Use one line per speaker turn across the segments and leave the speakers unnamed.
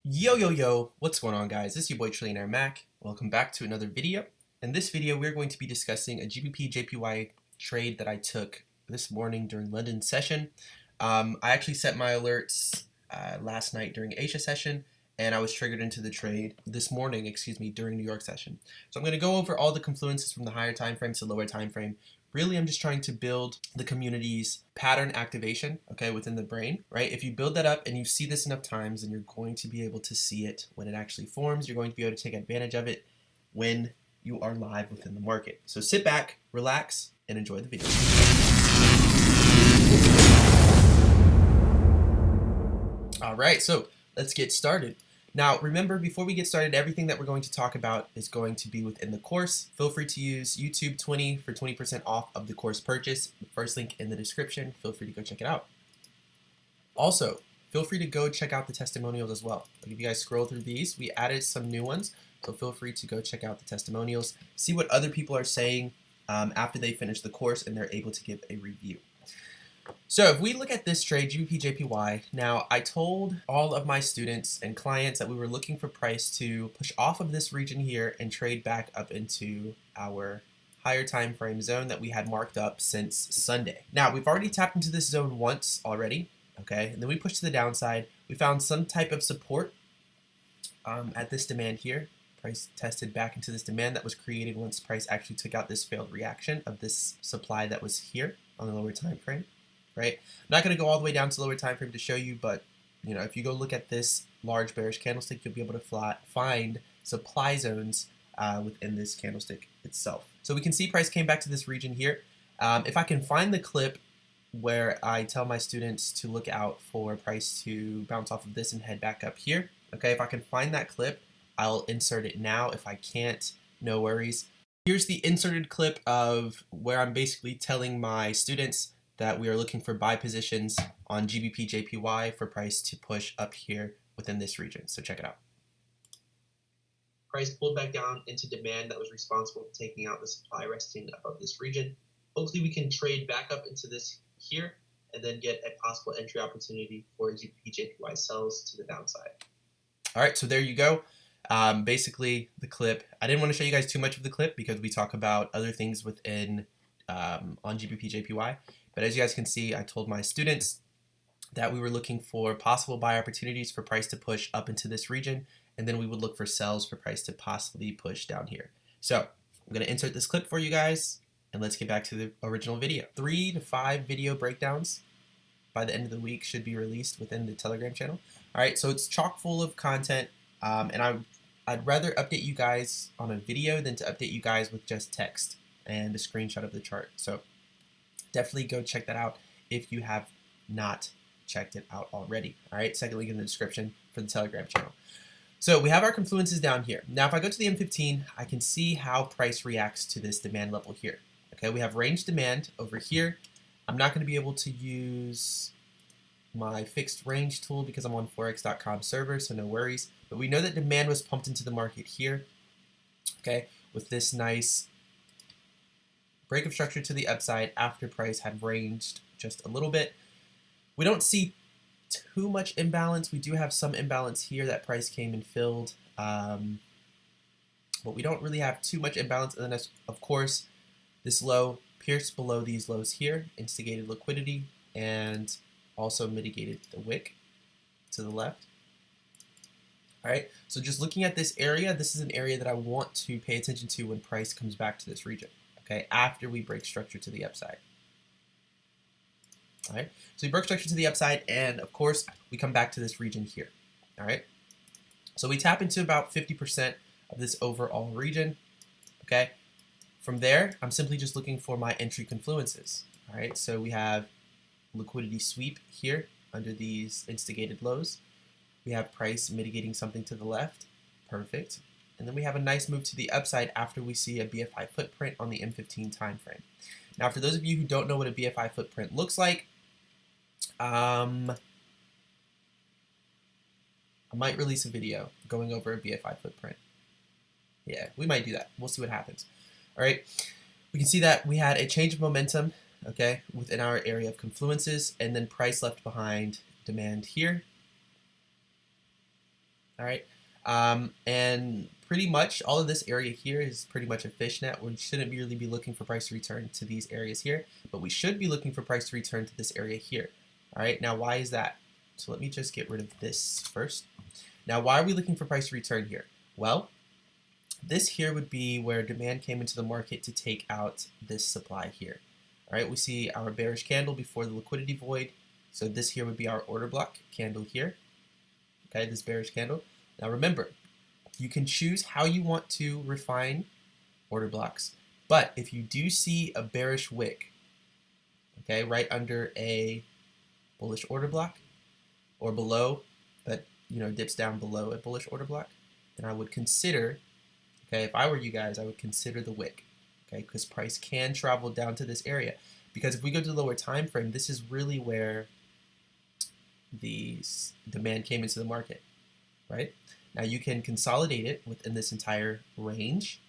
Yo, what's going on, guys? This is your boy Trillionaire Mac. Welcome back to another video. In this video, we're going to be discussing a GBPJPY trade that I took this morning during London session. I actually set my alerts last night during Asia session, and I was triggered into the trade this morning, during New York session. So I'm going to go over all the confluences from the higher time frame to lower time frame. Really, I'm just trying to build the community's pattern activation, okay, within the brain, right? If you build that up and you see this enough times, then you're going to be able to see it when it actually forms. You're going to be able to take advantage of it when you are live within the market. So sit back, relax, and enjoy the video. All right, so let's get started. Now, remember, before we get started, everything that we're going to talk about is going to be within the course. Feel free to use YouTube 20 for 20% off of the course purchase. The first link in the description. Feel free to go check it out. Also, feel free to go check out the testimonials as well. Like if you guys scroll through these, we added some new ones. So feel free to go check out the testimonials, see what other people are saying after they finish the course and they're able to give a review. So if we look at this trade, GBPJPY, now I told all of my students and clients that we were looking for price to push off of this region here and trade back up into our higher time frame zone that we had marked up since Sunday. Now we've already tapped into this zone once already, okay, and then we pushed to the downside. We found some type of support at this demand here. Price tested back into this demand that was created once price actually took out this failed reaction of this supply that was here on the lower time frame. Right? I'm not going to go all the way down to lower time frame to show you, but you know, if you go look at this large bearish candlestick, you'll be able to find supply zones within this candlestick itself. So we can see price came back to this region here. If I can find the clip where I tell my students to look out for price to bounce off of this and head back up here, okay, if I can find that clip, I'll insert it now. If I can't, no worries. Here's the inserted clip of where I'm basically telling my students that we are looking for buy positions on GBPJPY for price to push up here within this region. So check it out. Price pulled back down into demand that was responsible for taking out the supply resting above this region. Hopefully we can trade back up into this here and then get a possible entry opportunity for GBPJPY sells to the downside. All right, so there you go. Basically the clip. I didn't want to show you guys too much of the clip because we talk about other things within on GBPJPY. But as you guys can see, I told my students that we were looking for possible buy opportunities for price to push up into this region, and then we would look for sells for price to possibly push down here. So I'm going to insert this clip for you guys, and let's get back to the original video. 3 to 5 video breakdowns by the end of the week should be released within the Telegram channel. All right, so it's chock full of content, and I'd rather update you guys on a video than to update you guys with just text and a screenshot of the chart. So definitely go check that out if you have not checked it out already. All right, second link in the description for the Telegram channel. So we have our confluences down here. Now if I go to the M15, I can see how price reacts to this demand level here. Okay, we have range demand over here. I'm not going to be able to use my fixed range tool because I'm on forex.com server, so no worries. But we know that demand was pumped into the market here, okay, with this nice break of structure to the upside after price had ranged just a little bit. We don't see too much imbalance. We do have some imbalance here that price came and filled, but we don't really have too much imbalance. And then, of course, this low pierced below these lows here, instigated liquidity, and also mitigated the wick to the left. All right, so just looking at this area, this is an area that I want to pay attention to when price comes back to this region. Okay, after we break structure to the upside. All right, so we broke structure to the upside, and of course, we come back to this region here. All right, so we tap into about 50% of this overall region. Okay, from there, I'm simply just looking for my entry confluences. All right, so we have liquidity sweep here under these instigated lows. We have price mitigating something to the left. Perfect. And then we have a nice move to the upside after we see a BFI footprint on the M15 time frame. Now, for those of you who don't know what a BFI footprint looks like, I might release a video going over a BFI footprint. Yeah, we might do that. We'll see what happens. All right, we can see that we had a change of momentum, okay, within our area of confluences, and then price left behind demand here. All right. And pretty much all of this area here is pretty much a fishnet. We shouldn't really be looking for price to return to these areas here, but we should be looking for price to return to this area here. All right, now why is that? So let me just get rid of this first. Now, why are we looking for price to return here? Well, this here would be where demand came into the market to take out this supply here. All right, we see our bearish candle before the liquidity void. So this here would be our order block candle here. Okay, this bearish candle. Now remember, you can choose how you want to refine order blocks, but if you do see a bearish wick, okay, right under a bullish order block or below that, dips down below a bullish order block, then I would consider, okay, if I were you guys, I would consider the wick, okay, because price can travel down to this area. Because if we go to the lower time frame, this is really where the demand came into the market, right? Now you can consolidate it within this entire range,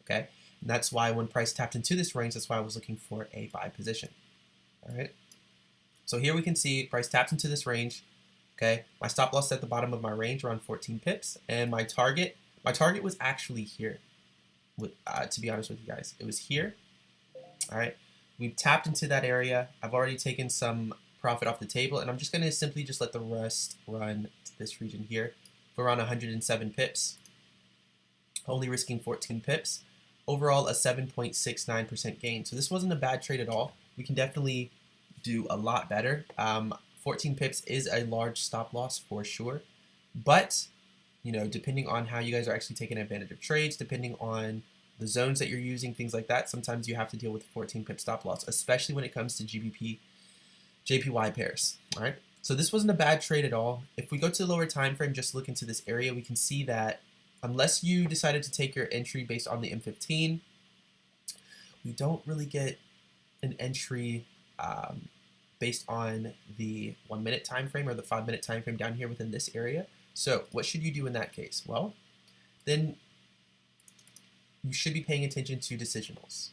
okay? And that's why when price tapped into this range, that's why I was looking for a buy position, all right? So here we can see price tapped into this range, okay? My stop loss at the bottom of my range around 14 pips, and my target was actually here, to be honest with you guys. It was here, all right? We've tapped into that area. I've already taken some profit off the table, and I'm just gonna simply just let the rest run to this region here for around 107 pips, only risking 14 pips. Overall, a 7.69% gain. So this wasn't a bad trade at all. We can definitely do a lot better. 14 pips is a large stop loss for sure, but depending on how you guys are actually taking advantage of trades, depending on the zones that you're using, things like that, sometimes you have to deal with 14 pip stop loss, especially when it comes to GBPJPY pairs. All right, so this wasn't a bad trade at all. If we go to the lower time frame, just look into this area, we can see that unless you decided to take your entry based on the M15, we don't really get an entry based on the 1 minute time frame or the 5 minute time frame down here within this area. So what should you do in that case? Well, then you should be paying attention to decisionals,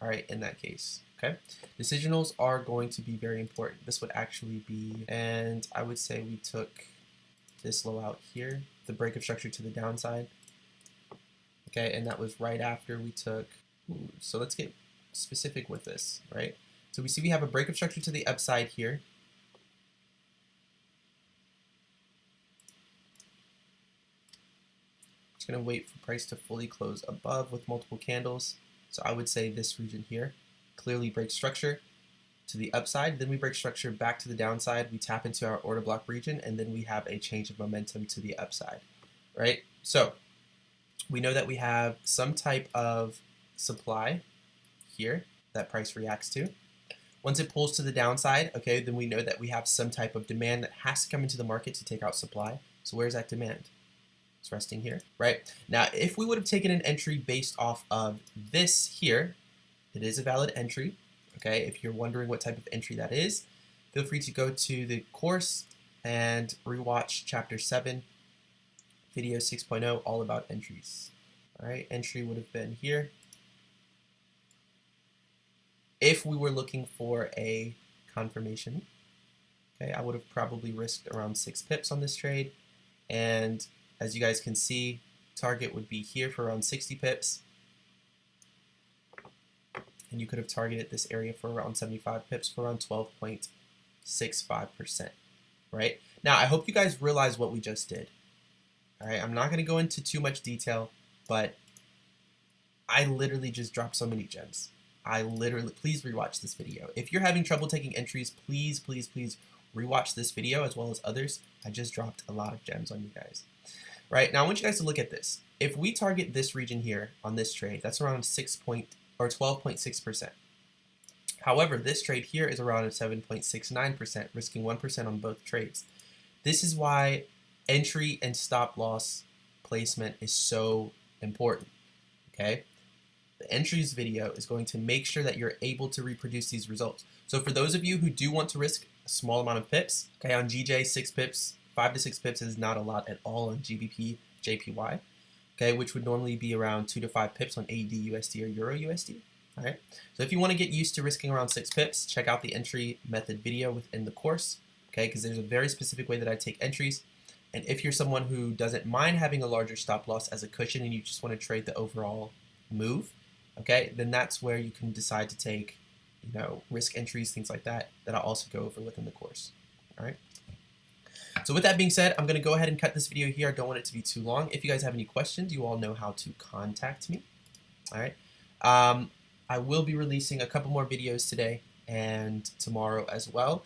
all right, in that case, okay? Decisionals are going to be very important. This would actually be, and I would say we took this low out here, the break of structure to the downside, okay, and that was right after we took, so let's get specific with this, right? So we see we have a break of structure to the upside here. Going to wait for price to fully close above with multiple candles. So I would say this region here clearly breaks structure to the upside, then we break structure back to the downside, we tap into our order block region, and then we have a change of momentum to the upside, right? So we know that we have some type of supply here that price reacts to. Once it pulls to the downside, okay, then we know that we have some type of demand that has to come into the market to take out supply. So where's that demand? It's resting here, right? Now, if we would have taken an entry based off of this here, it is a valid entry, okay? If you're wondering what type of entry that is, feel free to go to the course and rewatch chapter 7, video 6.0, all about entries. All right, entry would have been here. If we were looking for a confirmation, okay, I would have probably risked around 6 pips on this trade, and as you guys can see, target would be here for around 60 pips. And you could have targeted this area for around 75 pips for around 12.65%, right? Now, I hope you guys realize what we just did. All right, I'm not going to go into too much detail, but I literally just dropped so many gems. Please rewatch this video. If you're having trouble taking entries, please, please, please rewatch this video as well as others. I just dropped a lot of gems on you guys. Right, now I want you guys to look at this. If we target this region here on this trade, that's around 12.6%. However, this trade here is around 7.69%, risking 1% on both trades. This is why entry and stop loss placement is so important, okay? The entries video is going to make sure that you're able to reproduce these results. So for those of you who do want to risk a small amount of pips, okay, on GJ, 6 pips, 5 to 6 pips is not a lot at all on GBPJPY, okay, which would normally be around 2 to 5 pips on AUD USD or Euro USD. All right, so if you want to get used to risking around 6 pips, check out the entry method video within the course, okay, because there's a very specific way that I take entries. And if you're someone who doesn't mind having a larger stop loss as a cushion and you just want to trade the overall move, okay, then that's where you can decide to take, risk entries, things like that I'll also go over within the course. All right. So with that being said, I'm going to go ahead and cut this video here. I don't want it to be too long. If you guys have any questions, you all know how to contact me. All right. I will be releasing a couple more videos today and tomorrow as well.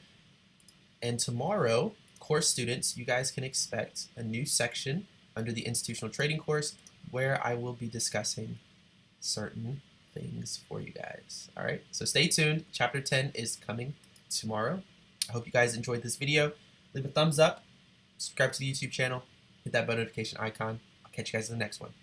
And tomorrow, course students, you guys can expect a new section under the institutional trading course where I will be discussing certain things for you guys. All right, so stay tuned. Chapter 10 is coming tomorrow. I hope you guys enjoyed this video. Leave a thumbs up, subscribe to the YouTube channel, hit that bell notification icon. I'll catch you guys in the next one.